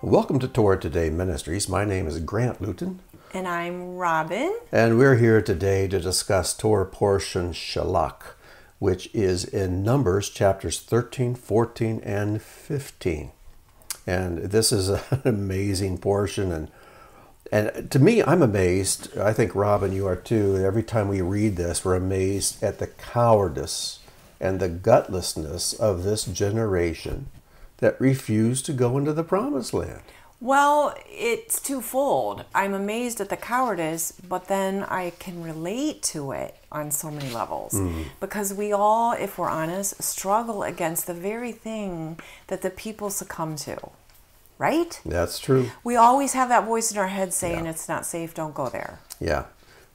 Welcome to Torah Today Ministries. My name is Grant Luton. And I'm Robin. And we're here today to discuss Torah portion Shelach, which is in Numbers chapters 13, 14, and 15. And this is an amazing portion. And to me, I'm amazed. I think, Robin, you are too. Every time we read this, we're amazed at the cowardice and the gutlessness of this generation that refused to go into the promised land. Well, it's twofold. I'm amazed at the cowardice, but then I can relate to it on so many levels. Because we all, if we're honest, struggle against the very thing that the people succumb to. Right? That's true. We always have that voice in our head saying it's not safe, don't go there. Yeah.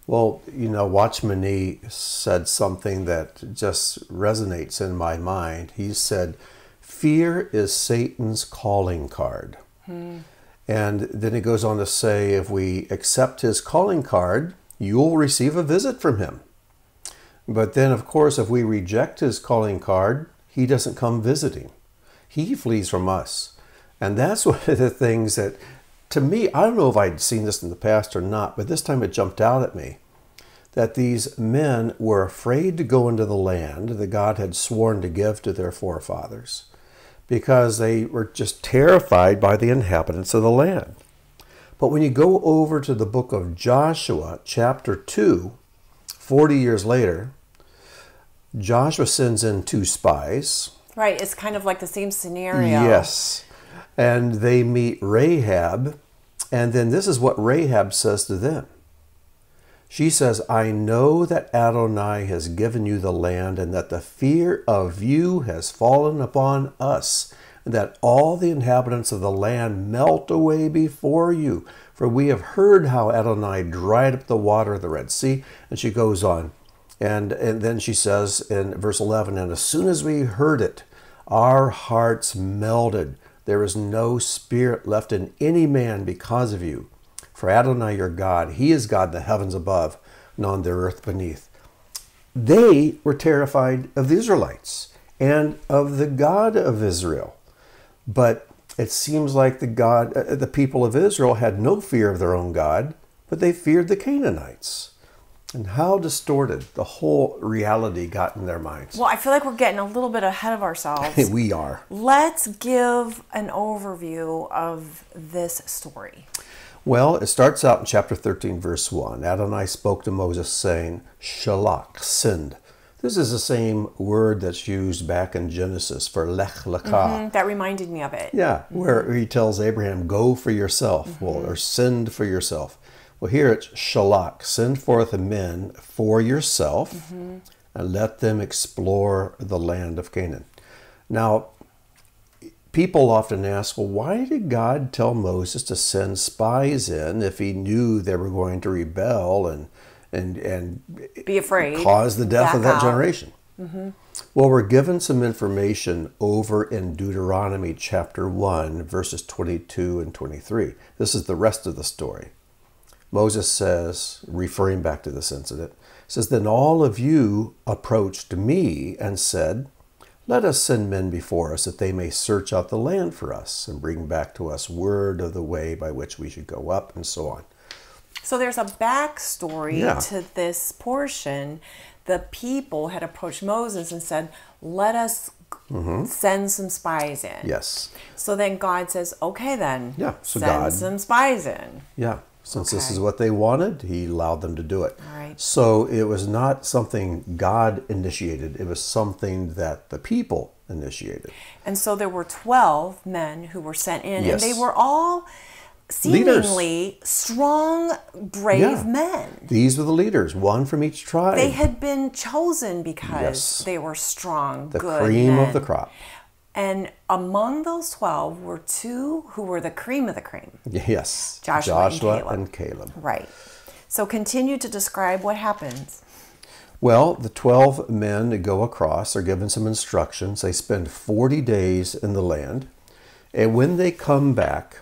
Well, Watchman Nee said something that just resonates in my mind. He said, fear is Satan's calling card. And then he goes on to say, if we accept his calling card, you'll receive a visit from him. But then, of course, if we reject his calling card, he doesn't come visiting. He flees from us. And that's one of the things that, to me, I don't know if I'd seen this in the past or not, but this time it jumped out at me, that these men were afraid to go into the land that God had sworn to give to their forefathers, because they were just terrified by the inhabitants of the land. But when you go over to the book of Joshua, chapter 2, 40 years later, Joshua sends in 2 spies. Right, it's kind of like the same scenario. Yes. And they meet Rahab, and then this is what Rahab says to them. She says, I know that Adonai has given you the land, and that the fear of you has fallen upon us, and that all the inhabitants of the land melt away before you. For we have heard how Adonai dried up the water of the Red Sea. And she goes on. And then she says in verse 11, and as soon as we heard it, our hearts melted. There is no spirit left in any man because of you. For Adonai your God, he is God in the heavens above and on the earth beneath. They were terrified of the Israelites and of the God of Israel. But it seems like the people of Israel had no fear of their own God, but they feared the Canaanites. And how distorted the whole reality got in their minds. Well, I feel like we're getting a little bit ahead of ourselves. We are. Let's give an overview of this story. Well, it starts out in chapter 13, verse 1. Adonai spoke to Moses, saying, Shelach, send. This is the same word that's used back in Genesis for lech lekah. That reminded me of it. Yeah, where he tells Abraham, go for yourself, or send for yourself. Well, here it's Shelach, send forth men for yourself, and let them explore the land of Canaan. Now, people often ask, well, why did God tell Moses to send spies in if he knew they were going to rebel and be afraid, cause the death of that out. Generation? Well, we're given some information over in Deuteronomy chapter 1, verses 22 and 23. This is the rest of the story. Moses says, referring back to this incident, says, then all of you approached me and said, let us send men before us that they may search out the land for us and bring back to us word of the way by which we should go up, and so on. So there's a backstory to this portion. The people had approached Moses and said, let us send some spies in. Yes. So then God says, okay then, so send some spies in. Yeah. Since this is what they wanted, he allowed them to do it. All right. So it was not something God initiated. It was something that the people initiated. And so there were 12 men who were sent in, Yes. and they were all seemingly strong, brave men. These were the leaders, one from each tribe. They had been chosen because they were strong, the good cream men. of the crop. And among those 12 were 2 who were the cream of the cream. Yes. Joshua and Caleb. Right. So continue to describe what happens. Well, the 12 men go across are given some instructions. They spend 40 days in the land. And when they come back,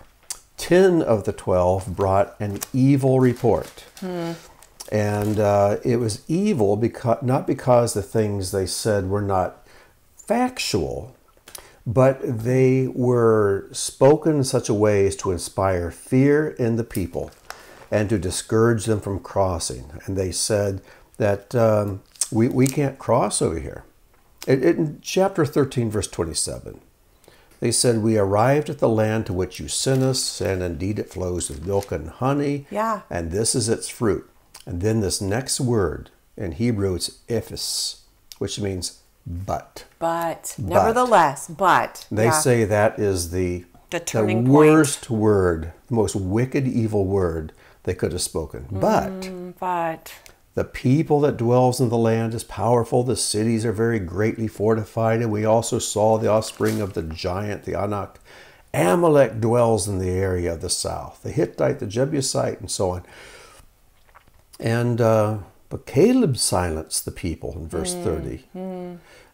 10 of the 12 brought an evil report. And it was evil not because the things they said were not factual, But they were spoken in such a way as to inspire fear in the people and to discourage them from crossing. And they said that we can't cross over here. In chapter 13, verse 27, they said, we arrived at the land to which you sent us, and indeed it flows with milk and honey, and this is its fruit. And then this next word, in Hebrew it's ephus, which means but. But. Nevertheless, but. They say that is the turning worst word, the most wicked, evil word they could have spoken. But. The people that dwells in the land is powerful. The cities are very greatly fortified. And we also saw the offspring of the giant, the Anak. Amalek dwells in the area of the south. The Hittite, the Jebusite, and so on. And but Caleb silenced the people in verse 30.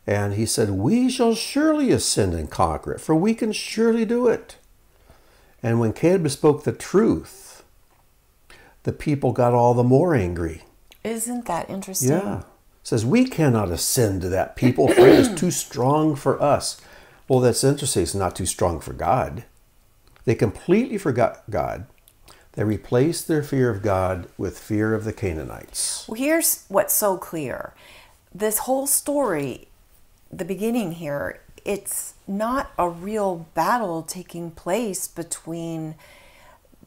And he said, we shall surely ascend and conquer it, for we can surely do it. And when Caleb spoke the truth, the people got all the more angry. Isn't that interesting? Yeah. It says, we cannot ascend to that people, for it is too strong for us. Well, that's interesting. It's not too strong for God. They completely forgot God. They replaced their fear of God with fear of the Canaanites. Well, here's what's so clear. This whole story, the beginning here, it's not a real battle taking place between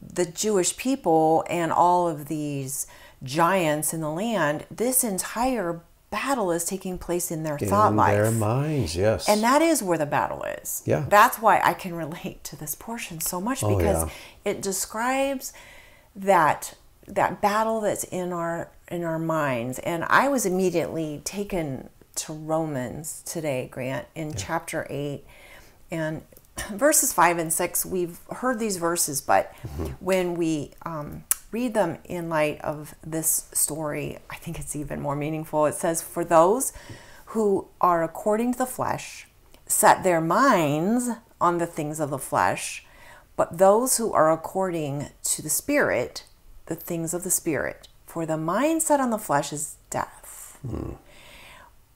the Jewish people and all of these giants in the land. This entire battle is taking place in their thought life. In their minds, yes. And that is where the battle is. Yeah. That's why I can relate to this portion so much, because it describes that battle that's in our minds. And I was immediately taken to Romans today, Grant, in chapter 8. And verses 5 and 6, we've heard these verses, but when we read them in light of this story, I think it's even more meaningful. It says, for those who are according to the flesh set their minds on the things of the flesh, but those who are according to the Spirit, the things of the Spirit. For the mind set on the flesh is death,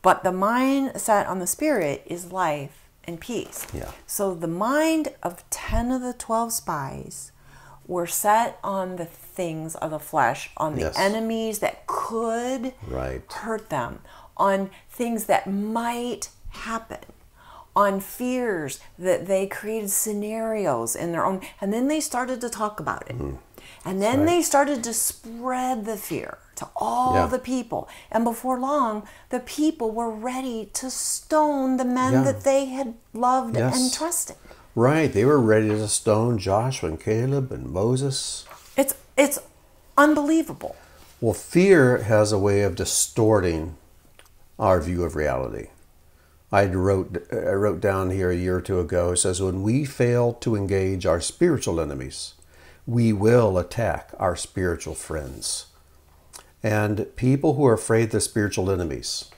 but the mind set on the Spirit is life and peace. Yeah. So the mind of 10 of the 12 spies were set on the things of the flesh, on the enemies that could hurt them, on things that might happen, on fears that they created scenarios in their own. And then they started to talk about it. And then they started to spread the fear to all the people. And before long, the people were ready to stone the men that they had loved and trusted. Right. They were ready to stone Joshua and Caleb and Moses. It's unbelievable. Well, fear has a way of distorting our view of reality. I wrote down here a year or two ago, it says, when we fail to engage our spiritual enemies, we will attack our spiritual friends. And people who are afraid they're spiritual enemies,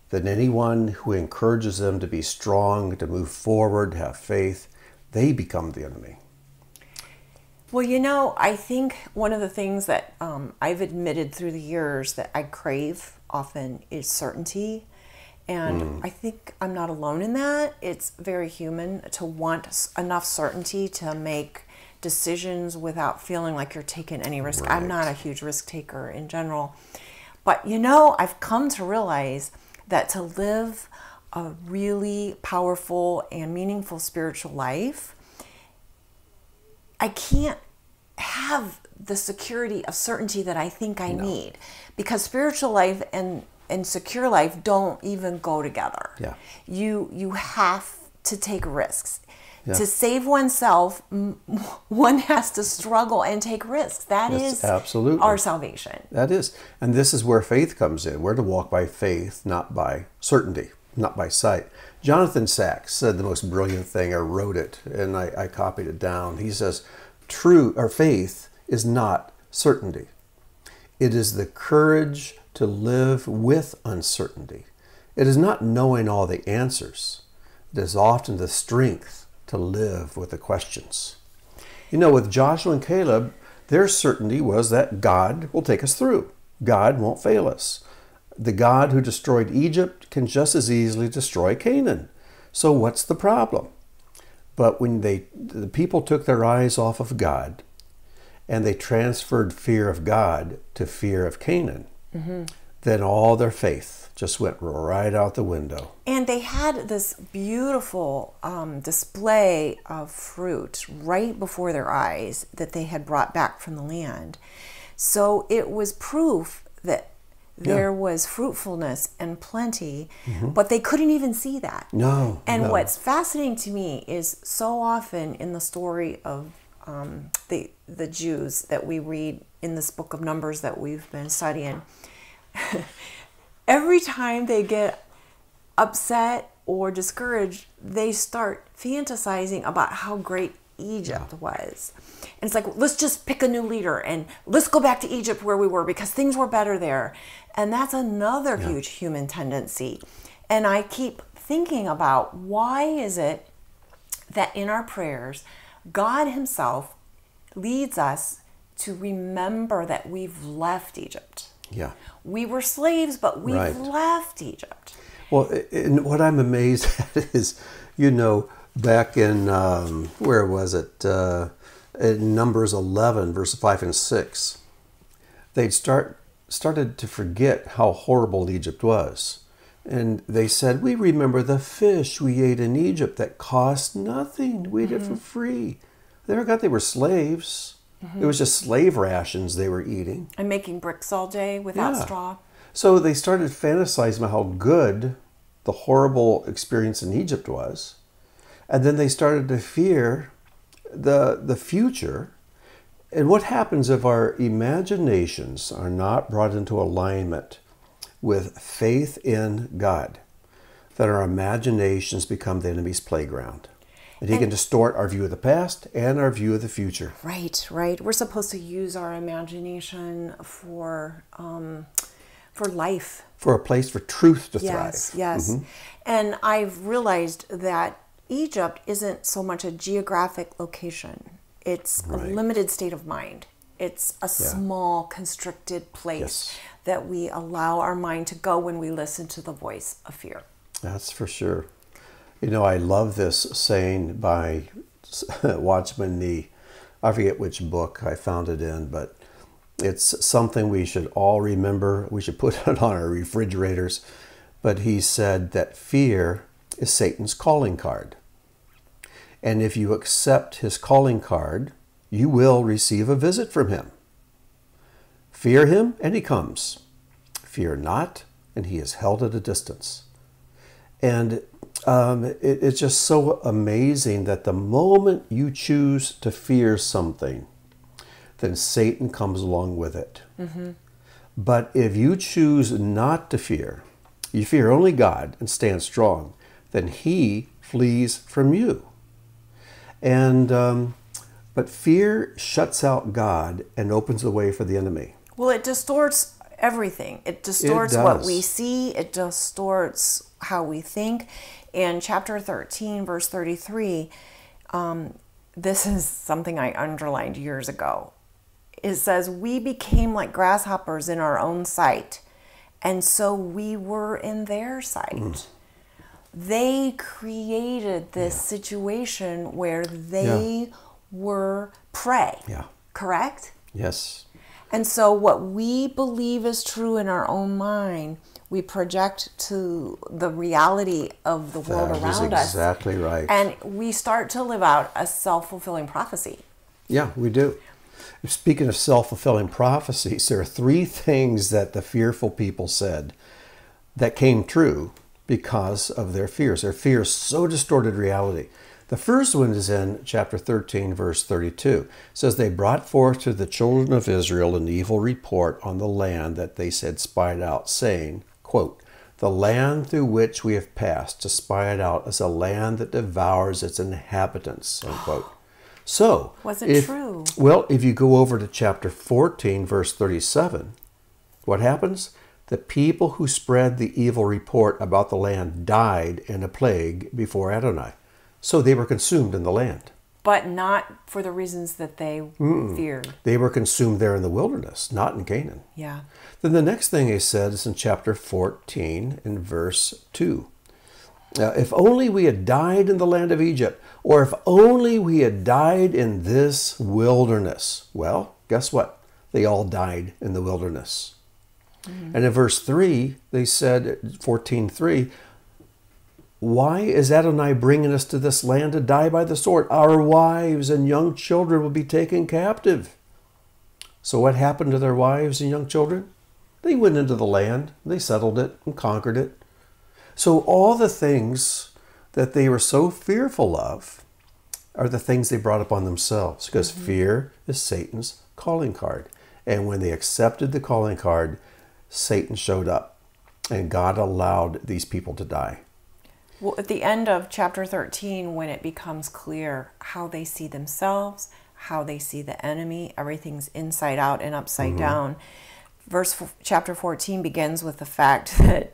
then anyone who encourages them to be strong, to move forward, have faith, they become the enemy. Well, I think one of the things that I've admitted through the years that I crave often is certainty. And I think I'm not alone in that. It's very human to want enough certainty to make decisions without feeling like you're taking any risk. Right. I'm not a huge risk taker in general. But, I've come to realize that to live a really powerful and meaningful spiritual life, I can't have the security of certainty that I think I need, because spiritual life and secure life don't even go together. Yeah. You have to take risks. Yeah. To save oneself, one has to struggle and take risks. That is absolutely our salvation. That is. And this is where faith comes in. We're to walk by faith, not by certainty, not by sight. Jonathan Sacks said the most brilliant thing. I wrote it and I copied it down. He says, faith is not certainty. It is the courage to live with uncertainty. It is not knowing all the answers. It is often the strength to live with the questions. With Joshua and Caleb, their certainty was that God will take us through. God won't fail us. The God who destroyed Egypt can just as easily destroy Canaan. So what's the problem? But when the people took their eyes off of God and they transferred fear of God to fear of Canaan, then all their faith just went right out the window. And they had this beautiful display of fruit right before their eyes that they had brought back from the land. So it was proof that there was fruitfulness and plenty, but they couldn't even see that. No. And what's fascinating to me is so often in the story of the Jews that we read in this book of Numbers that we've been studying, every time they get upset or discouraged, they start fantasizing about how great Egypt was. And it's like, let's just pick a new leader and let's go back to Egypt where we were because things were better there. And that's another huge human tendency. And I keep thinking about why is it that in our prayers, God himself leads us to remember that we've left Egypt. Yeah. We were slaves, but we've left Egypt. Well, and what I'm amazed at is, you know, back in, where was it? In Numbers 11, verse 5 and 6, they'd started to forget how horrible Egypt was. And they said, we remember the fish we ate in Egypt that cost nothing. We ate it for free. They forgot they were slaves. It was just slave rations they were eating. And making bricks all day without straw. So they started fantasizing about how good the horrible experience in Egypt was. And then they started to fear the future. And what happens if our imaginations are not brought into alignment with faith in God? That our imaginations become the enemy's playground. And he can distort our view of the past and our view of the future. Right, right. We're supposed to use our imagination for life. For a place for truth to thrive. Yes, yes. And I've realized that Egypt isn't so much a geographic location. It's a limited state of mind. It's a small, constricted place that we allow our mind to go when we listen to the voice of fear. That's for sure. You know, I love this saying by Watchman Nee. I forget which book I found it in, but it's something we should all remember. We should put it on our refrigerators. But he said that fear is Satan's calling card. And if you accept his calling card, you will receive a visit from him. Fear him, and he comes. Fear not, and he is held at a distance. And it's just so amazing that the moment you choose to fear something, then Satan comes along with it. But if you choose not to fear, you fear only God and stand strong, then he flees from you. And but fear shuts out God and opens the way for the enemy. Well, it distorts everything. It distorts what we see. It distorts how we think. In chapter 13, verse 33, this is something I underlined years ago. It says, we became like grasshoppers in our own sight, and so we were in their sight. They created this situation where they were prey. Correct? Yes. And so what we believe is true in our own mind, we project to the reality of the world around us. Exactly right. And we start to live out a self-fulfilling prophecy. Yeah, we do. Speaking of self-fulfilling prophecies, there are three things that the fearful people said that came true because of their fears. Their fears so distorted reality. The first one is in chapter 13, verse 32. It says, they brought forth to the children of Israel an evil report on the land that they said spied out, saying, quote, the land through which we have passed to spy it out is a land that devours its inhabitants, unquote. So, true. Well, if you go over to chapter 14, verse 37, what happens? The people who spread the evil report about the land died in a plague before Adonai. So they were consumed in the land. But not for the reasons that they feared. They were consumed there in the wilderness, not in Canaan. Yeah. Then the next thing he said is in chapter 14 in verse 2. If only we had died in the land of Egypt, or if only we had died in this wilderness. Well, guess what? They all died in the wilderness. And in verse 3, they said, 14:3, why is Adonai bringing us to this land to die by the sword? Our wives and young children will be taken captive. So what happened to their wives and young children? They went into the land, they settled it and conquered it. So all the things that they were so fearful of are the things they brought upon themselves, because fear is Satan's calling card. And when they accepted the calling card, Satan showed up, and God allowed these people to die. Well, at the end of chapter 13, when it becomes clear how they see themselves, how they see the enemy, everything's inside out and upside down. Chapter 14 begins with the fact that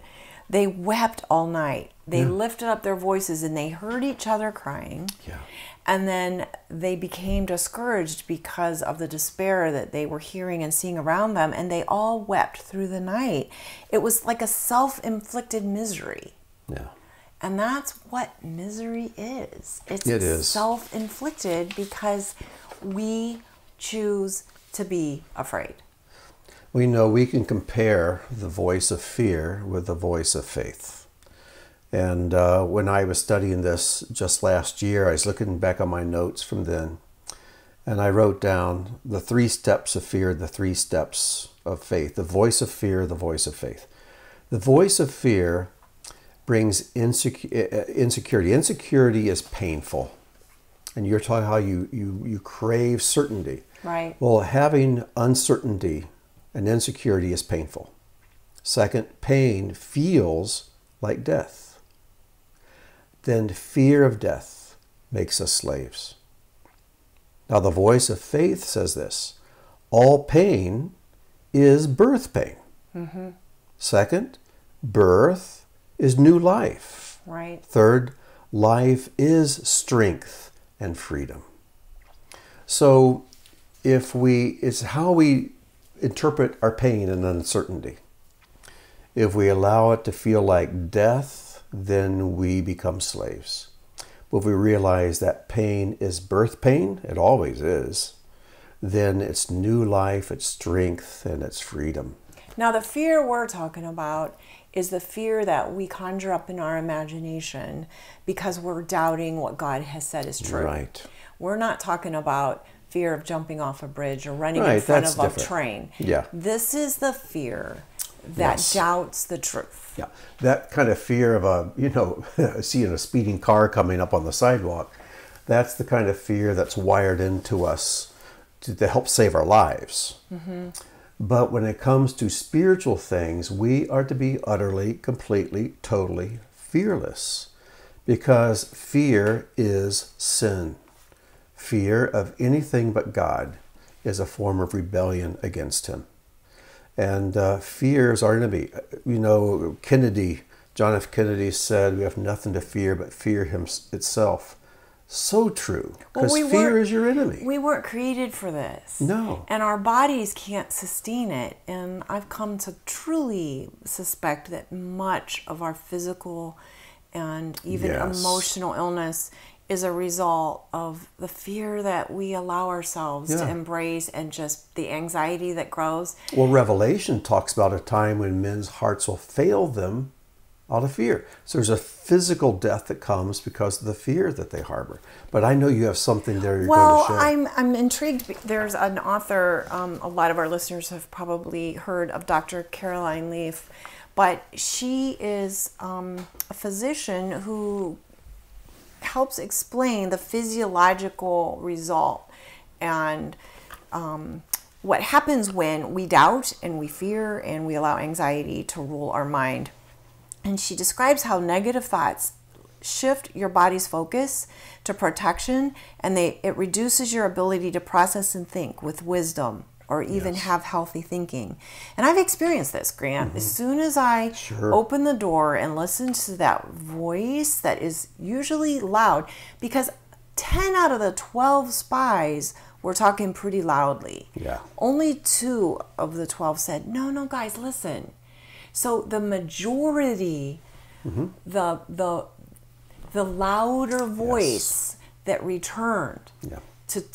they wept all night. They lifted up their voices and they heard each other crying. Yeah. And then they became discouraged because of the despair that they were hearing and seeing around them. And they all wept through the night. It was like a self-inflicted misery. Yeah. And that's what misery is. It is self-inflicted because we choose to be afraid. We know we can compare the voice of fear with the voice of faith. And when I was studying this just last year, I was looking back on my notes from then, and I wrote down the 3 steps of fear, the 3 steps of faith. The voice of fear, the voice of faith. The voice of fear brings insecurity. Insecurity is painful. And you're talking how you crave certainty. Right. Well, having uncertainty and insecurity is painful. Second, pain feels like death. Then fear of death makes us slaves. Now the voice of faith says this: all pain is birth pain. Second, birth is new life. Right. Third, life is strength and freedom. So it's how we interpret our pain and uncertainty. If we allow it to feel like death, then we become slaves. But if we realize that pain is birth pain, it always is, then it's new life, it's strength, and it's freedom. Now the fear we're talking about is the fear that we conjure up in our imagination because we're doubting what God has said is true. Right. We're not talking about fear of jumping off a bridge or running in Right, front that's of a different. train. Yeah. This is the fear that Yes. doubts the truth. Yeah, that kind of fear of seeing a speeding car coming up on the sidewalk, that's the kind of fear that's wired into us to help save our lives. But when it comes to spiritual things, we are to be utterly, completely, totally fearless, because fear is sin. Fear of anything but God is a form of rebellion against Him. And fear is our enemy. John F. Kennedy said, we have nothing to fear but fear itself. So true, because fear is your enemy. We weren't created for this. No. And our bodies can't sustain it. And I've come to truly suspect that much of our physical and even emotional illness is a result of the fear that we allow ourselves to embrace and just the anxiety that grows. Well, Revelation talks about a time when men's hearts will fail them out of fear. So there's a physical death that comes because of the fear that they harbor. But I know you have something there you're going to share. Well, I'm intrigued. There's an author, a lot of our listeners have probably heard of Dr. Caroline Leaf, but she is a physician who helps explain the physiological result and what happens when we doubt and we fear and we allow anxiety to rule our mind. And she describes how negative thoughts shift your body's focus to protection, and it reduces your ability to process and think with wisdom or even have healthy thinking. And I've experienced this, Grant. As soon as I open the door and listen to that voice that is usually loud, because 10 out of the 12 spies were talking pretty loudly. Yeah. Only 2 of the 12 said, no, guys, listen. So the majority, the the louder voice that returned to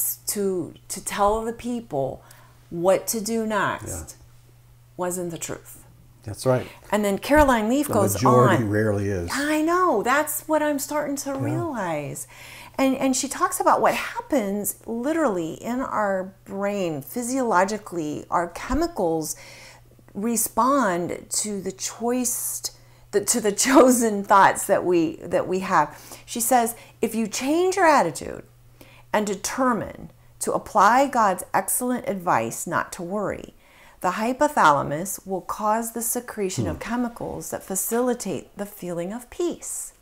tell the people what to do next wasn't the truth. That's right. And then Caroline Leaf goes on. The majority rarely is. I know. That's what I'm starting to realize. And she talks about what happens literally in our brain, physiologically. Our chemicals respond to the chosen thoughts that we have. She says, if you change your attitude and determine to apply God's excellent advice not to worry, the hypothalamus will cause the secretion of chemicals that facilitate the feeling of peace.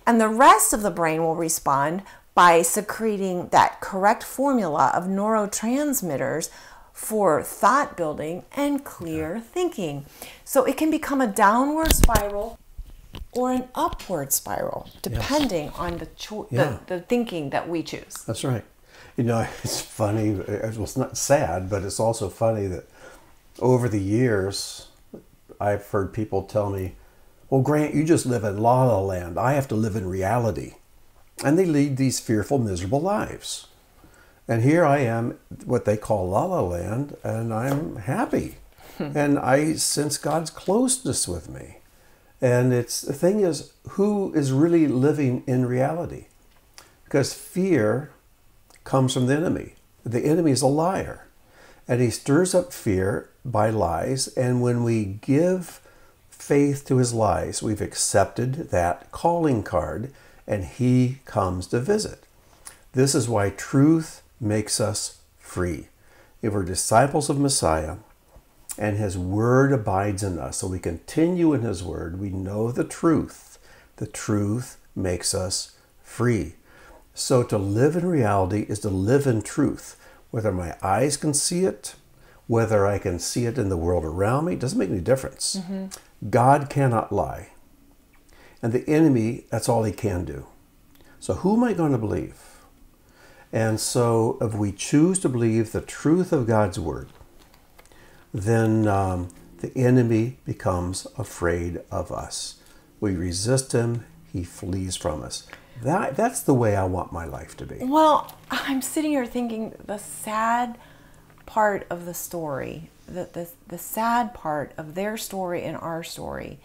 And the rest of the brain will respond by secreting that correct formula of neurotransmitters for thought building and clear thinking. So it can become a downward spiral or an upward spiral, depending on the thinking that we choose. That's right. You know, it's funny. Well, it's not sad, but it's also funny that over the years, I've heard people tell me, well, Grant, you just live in la la land. I have to live in reality. And they lead these fearful, miserable lives. And here I am, what they call la la land, and I'm happy. And I sense God's closeness with me. And the thing is, who is really living in reality? Because fear comes from the enemy. The enemy is a liar. And he stirs up fear by lies. And when we give faith to his lies, we've accepted that calling card, and he comes to visit. This is why truth makes us free. If we're disciples of Messiah and his word abides in us, so we continue in his word, we know the truth. The truth makes us free. So to live in reality is to live in truth. Whether my eyes can see it, whether I can see it in the world around me, it doesn't make any difference. God cannot lie. And the enemy, that's all he can do. So who am I going to believe? And so if we choose to believe the truth of God's word, then the enemy becomes afraid of us. We resist him, he flees from us. That's the way I want my life to be. Well, I'm sitting here thinking the sad part of the story, the sad part of their story and our story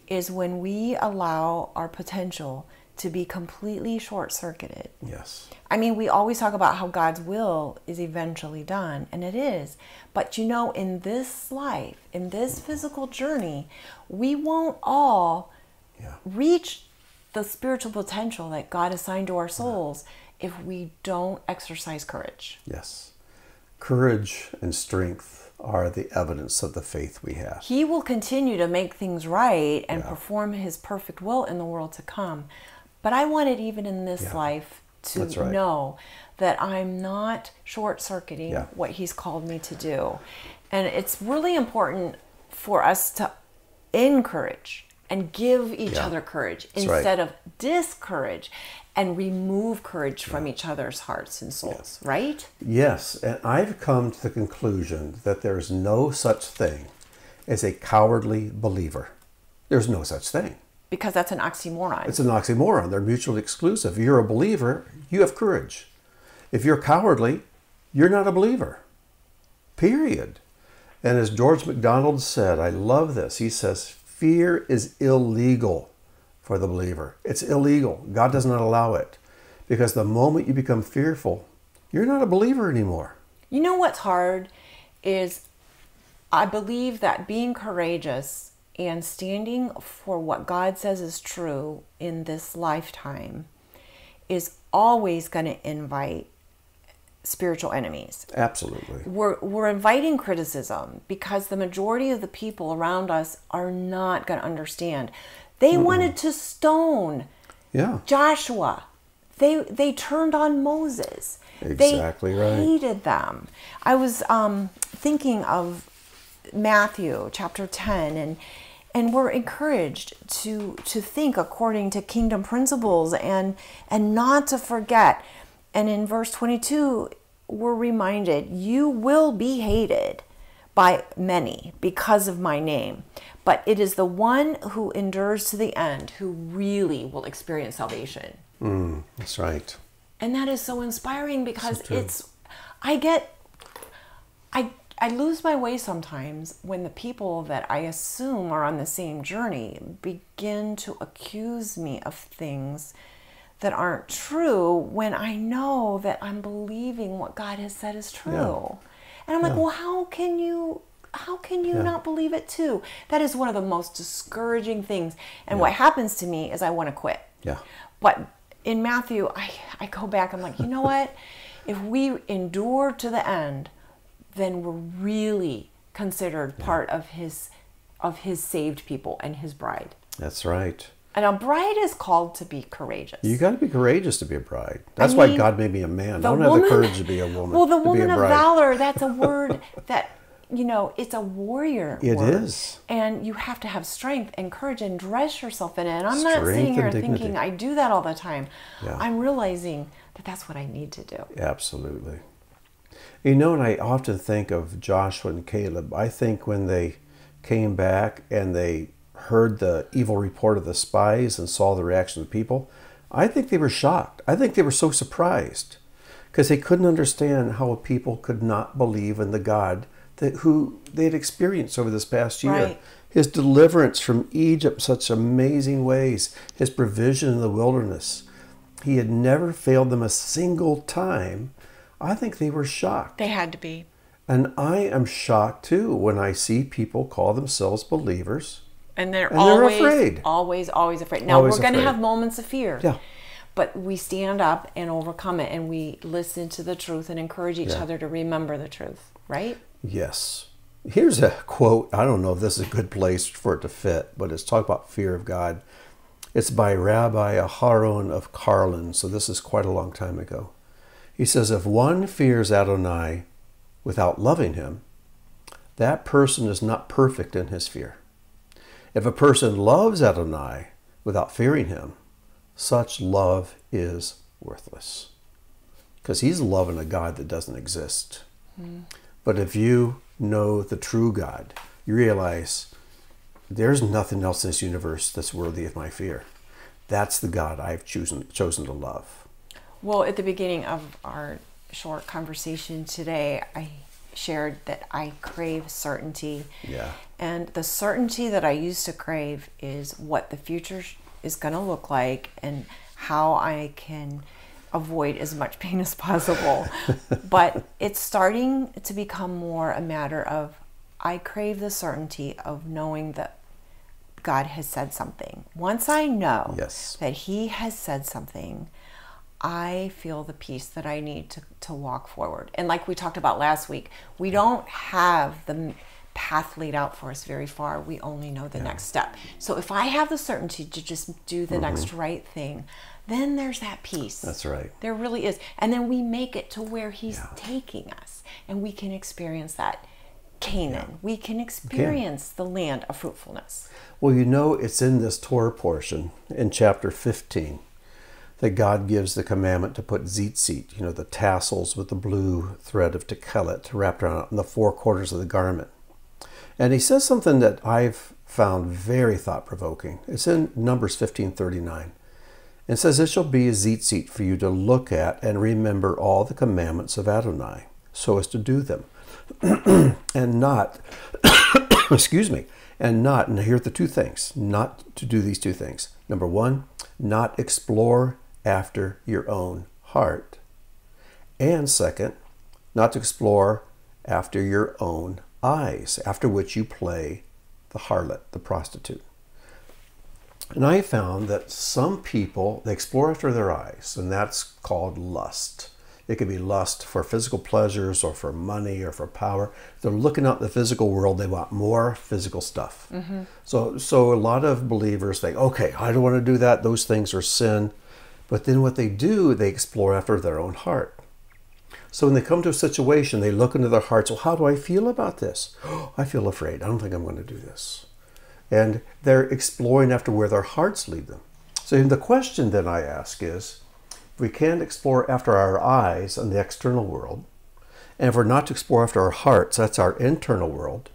is when we allow our potential to be completely short-circuited. Yes. I mean, we always talk about how God's will is eventually done, and it is. But you know, in this life, in this physical journey, we won't all reach the spiritual potential that God assigned to our souls if we don't exercise courage. Yes. Courage and strength are the evidence of the faith we have. He will continue to make things right and perform his perfect will in the world to come. But I want it even in this life to know that I'm not short-circuiting what he's called me to do. And it's really important for us to encourage and give each other courage instead of discourage and remove courage from each other's hearts and souls, right? Yes, and I've come to the conclusion that there's no such thing as a cowardly believer. There's no such thing. Because that's an oxymoron. It's an oxymoron. They're mutually exclusive. If you're a believer, you have courage. If you're cowardly, you're not a believer. Period. And as George MacDonald said, I love this, he says, fear is illegal for the believer. It's illegal. God does not allow it. Because the moment you become fearful, you're not a believer anymore. You know what's hard is I believe that being courageous and standing for what God says is true in this lifetime is always going to invite spiritual enemies. Absolutely. We're inviting criticism because the majority of the people around us are not going to understand. They wanted to stone Joshua. They turned on Moses. Exactly right. They hated them. I was thinking of Matthew chapter 10, and we're encouraged to think according to kingdom principles and not to forget. And in verse 22, we're reminded, you will be hated, by many because of my name. But it is the one who endures to the end who really will experience salvation. That's right. And that is so inspiring because So true. I lose my way sometimes when the people that I assume are on the same journey begin to accuse me of things that aren't true when I know that I'm believing what God has said is true. Yeah. And I'm like, Yeah. well, how can you not believe it too? That is one of the most discouraging things. And what happens to me is I want to quit. Yeah. But in Matthew, I go back, I'm like, you know what? If we endure to the end, then we're really considered part of his saved people and his bride. That's right. And a bride is called to be courageous. You got to be courageous to be a bride. That's why God made me a man. I don't have the courage to be a woman. Well, the to be woman a of bride. valor, that's a word that, it's a warrior It word. is. And you have to have strength and courage and dress yourself in it. And I'm not Strength sitting here and thinking dignity. I do that all the time. Yeah. I'm realizing that that's what I need to do. Absolutely. And I often think of Joshua and Caleb. I think when they came back and they heard the evil report of the spies and saw the reaction of the people, I think they were shocked. I think they were so surprised because they couldn't understand how a people could not believe in the God who they had experienced over this past year. Right. His deliverance from Egypt, such amazing ways, his provision in the wilderness. He had never failed them a single time. I think they were shocked. They had to be. And I am shocked too when I see people call themselves believers. And they're afraid. always afraid. Now, Always we're going to afraid. have moments of fear. Yeah. But we stand up and overcome it, and we listen to the truth and encourage each other to remember the truth, right? Yes. Here's a quote. I don't know if this is a good place for it to fit, but it's talk about fear of God. It's by Rabbi Aharon of Karlin, so this is quite a long time ago. He says, if one fears Adonai without loving him, that person is not perfect in his fear. If a person loves Adonai without fearing him, such love is worthless. Because he's loving a God that doesn't exist. But if you know the true God, you realize there's nothing else in this universe that's worthy of my fear. That's the God I've chosen to love. Well, at the beginning of our short conversation today, I shared that I crave certainty. Yeah. And the certainty that I used to crave is what the future is going to look like and how I can avoid as much pain as possible. But it's starting to become more a matter of I crave the certainty of knowing that God has said something. Once I know that he has said something, I feel the peace that I need to walk forward. And like we talked about last week, we don't have the path laid out for us very far. We only know the next step. So if I have the certainty to just do the next right thing, then there's that peace. That's right. There really is. And then we make it to where he's taking us, and we can experience that Canaan. We can experience the land of fruitfulness. Well, it's in this Torah portion in chapter 15 that God gives the commandment to put tzitzit, the tassels with the blue thread of techelet wrapped around in the four quarters of the garment. And he says something that I've found very thought-provoking. It's in Numbers 15:39. It says, it shall be a tzitzit for you to look at and remember all the commandments of Adonai, so as to do them. And not, and here are the two things, not to do these two things. Number one, not explore after your own heart. And second, not to explore after your own eyes, after which you play the harlot, the prostitute. And I found that some people, they explore after their eyes, and that's called lust. It could be lust for physical pleasures or for money or for power. They're looking out in the physical world. They want more physical stuff. So a lot of believers think, okay, I don't want to do that. Those things are sin. But then what they do, they explore after their own heart. So when they come to a situation, they look into their hearts. Well, how do I feel about this? Oh, I feel afraid. I don't think I'm going to do this. And they're exploring after where their hearts lead them. So the question that I ask is, if we can't explore after our eyes and the external world, And if we're not to explore after our hearts, that's our internal world,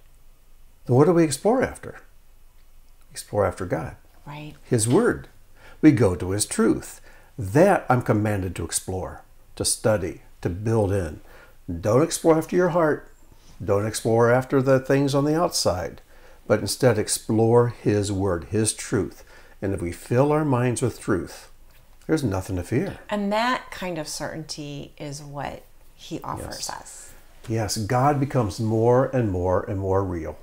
then what do we explore after? Explore after God. Right. His word. We go to his truth. That I'm commanded to explore, to study, to build in. Don't explore after your heart. Don't explore after the things on the outside, but instead explore his word, his truth. And if we fill our minds with truth, there's nothing to fear. And that kind of certainty is what he offers us. Yes, God becomes more and more and more real.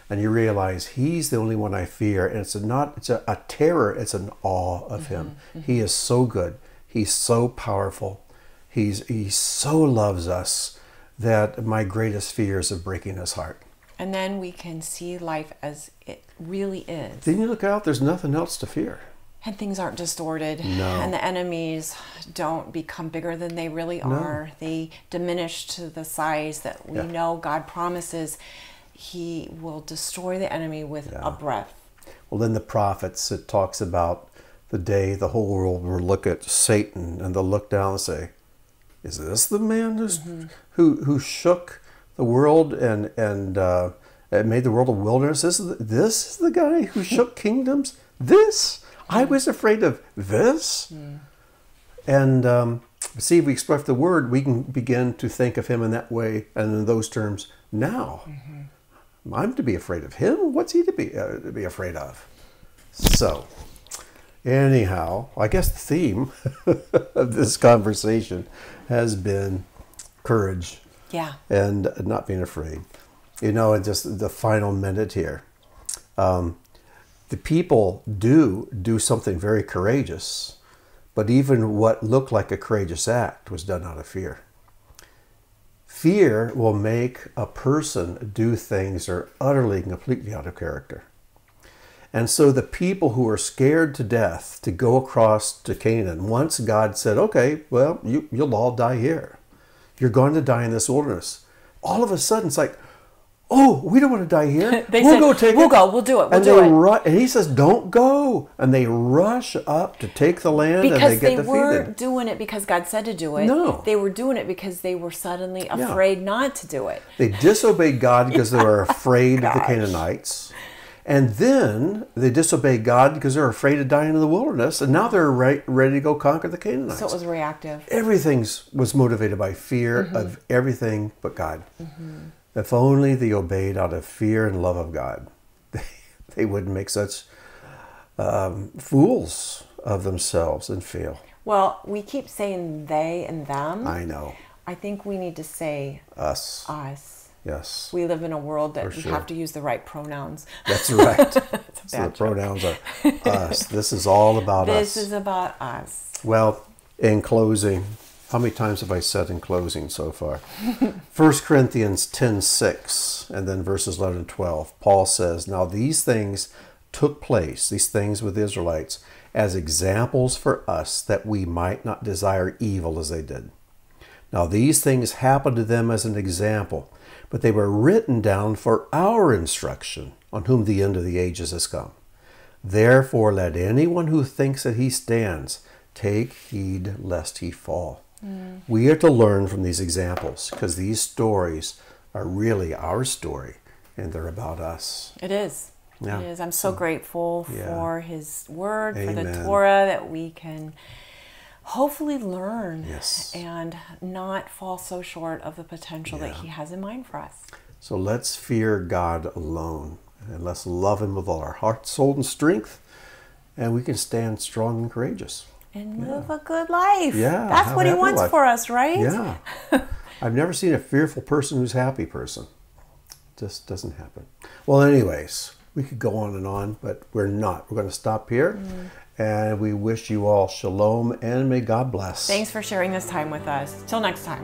And you realize he's the only one I fear. And it's a terror, it's an awe of him. He is so good. He's so powerful. He so loves us that my greatest fear is of breaking his heart. And then we can see life as it really is. Then you look out, there's nothing else to fear. And things aren't distorted. No. And the enemies don't become bigger than they really are. They diminish to the size that we know God promises he will destroy the enemy with a breath. Well, in the prophets, it talks about the day the whole world will look at Satan and they'll look down and say, is this the man who shook the world and made the world a wilderness? This is the guy who shook kingdoms? This? I was afraid of this? And see, if we express the word, we can begin to think of him in that way and in those terms now. I'm to be afraid of him? What's he to be afraid of? So, anyhow, I guess the theme of this conversation has been courage. Yeah. And not being afraid. You know, and just the final minute here. The people do something very courageous, but even what looked like a courageous act was done out of fear. Fear will make a person do things that are utterly and completely out of character. And so the people who were scared to death to go across to Canaan, once God said, okay, well, you'll all die here. You're going to die in this wilderness. All of a sudden, it's like, oh, we don't want to die here. We'll do it. And he says, don't go. And they rush up to take the land and they get defeated. Because they weren't doing it because God said to do it. No. They were doing it because they were suddenly afraid not to do it. They disobeyed God because they were afraid of the Canaanites. And then they disobeyed God because they're afraid of dying in the wilderness. And now they're ready to go conquer the Canaanites. So it was reactive. Everything was motivated by fear of everything but God. If only they obeyed out of fear and love of God, they wouldn't make such fools of themselves and fail. Well, we keep saying they and them. I know. I think we need to say us. Us. Yes. We live in a world that we have to use the right pronouns. That's right. So the pronouns are us. This is all about us. This is about us. Well, in closing, how many times have I said in closing so far? 1 Corinthians 10:6 and then verses 11 and 12. Paul says, now these things took place, these things with the Israelites, as examples for us that we might not desire evil as they did. Now these things happened to them as an example, but they were written down for our instruction, on whom the end of the ages has come. Therefore let anyone who thinks that he stands take heed lest he fall. We are to learn from these examples because these stories are really our story and they're about us. It is. Yeah. It is. I'm so grateful for his word, Amen. for the Torah, that we can hopefully learn and not fall so short of the potential that he has in mind for us. So let's fear God alone and let's love him with all our heart, soul, and strength, and we can stand strong and courageous. And live a good life. Yeah. That's what he wants for us, right? Yeah. I've never seen a fearful person who's a happy person. It just doesn't happen. Well, anyways, we could go on, but we're not. We're going to stop here. And we wish you all shalom and may God bless. Thanks for sharing this time with us. Till next time.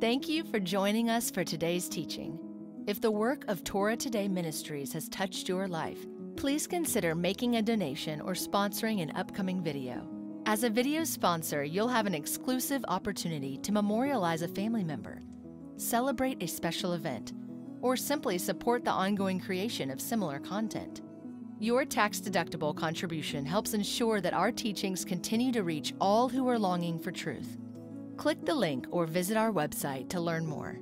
Thank you for joining us for today's teaching. If the work of Torah Today Ministries has touched your life, please consider making a donation or sponsoring an upcoming video. As a video sponsor, you'll have an exclusive opportunity to memorialize a family member, celebrate a special event, or simply support the ongoing creation of similar content. Your tax-deductible contribution helps ensure that our teachings continue to reach all who are longing for truth. Click the link or visit our website to learn more.